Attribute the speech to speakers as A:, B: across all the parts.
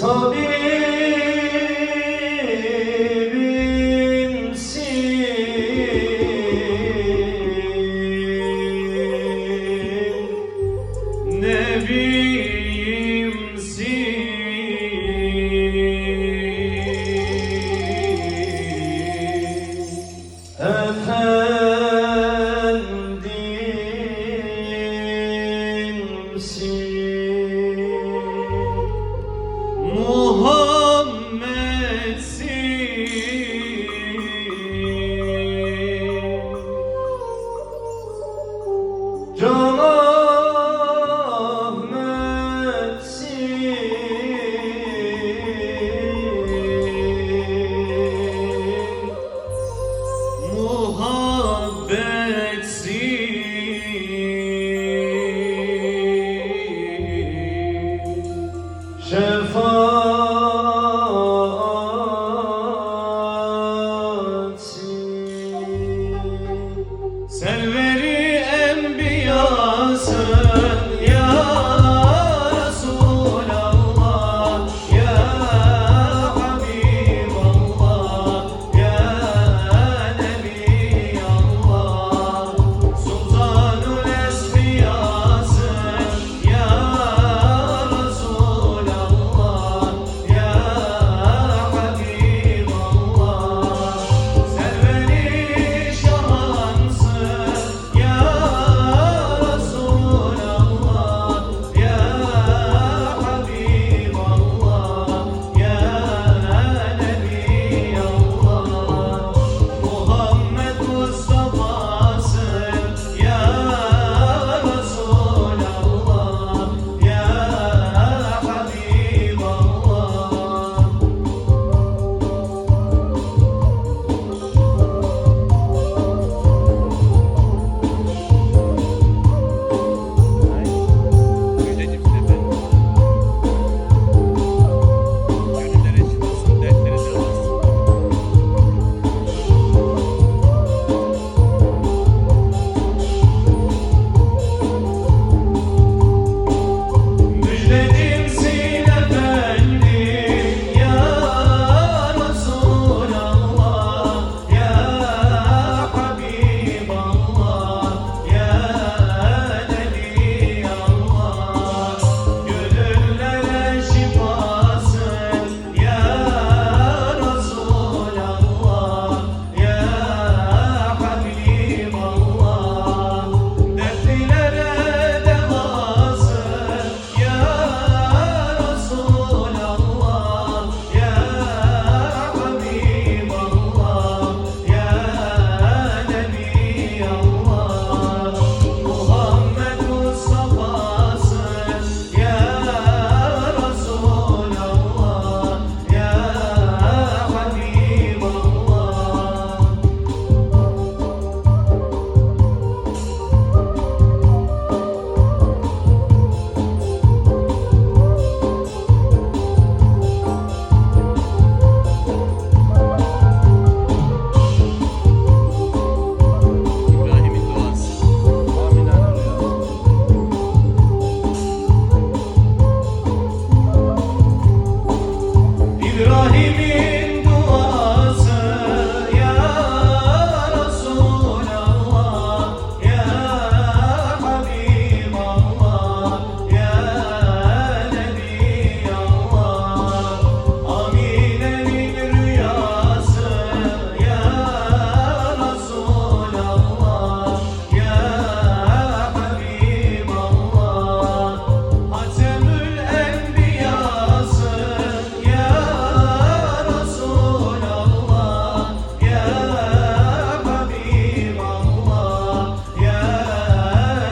A: tabibimsin, nebiyimsin, efendimsin, Muhammed'sin, Can Ahmet'sin, muhabbetsin, şefaatsin. Serveri enbiyasın ya Resulallah, ya Habiballah, ya Nebiyallah. Sultanul Esbiyasın ya Resulallah, ya Habiballah. Serveri şahansın ya Resulallah, ya Habiballah, ya Nebiyallah. Muhammed Mustafa'sın ya Resulallah, ya Habiballah.
B: Müjdecimsin efendim. Gönüllere çıkmasın, dertlere dağılsın.
A: Müjdecimsin efendim ya Resulallah, ya Habiballah, ya Nebiyallah. Gönüllere şifasın ya Resulallah, ya Habiballah. Dertlilere devasın ya Resulallah, ya Habiballah, ya Nebiyallah. Muhammed Mustafa'sın ya Resulallah, ya Habiballah.
B: İbrahim'in duası. Amin amin ya.
A: İbrahim'in duası ya Resulallah, ya Habiballah, ya Nebiyallah. Amine'nin rüyası ya Resulallah, ya Habiballah. Hatemül Enbiyasın ya Resulallah, ya Habiballah, ya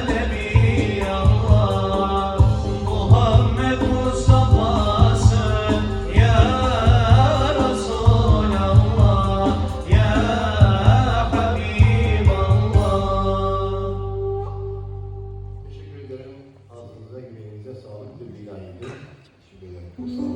A: Nebiyallah. Muhammed Mustafa'sın ya Resulallah, ya Habiballah.
C: Teşekkür ederim. Ağzınıza, yüreğinize sağlık. Bir bilahiydi. Teşekkür ederim.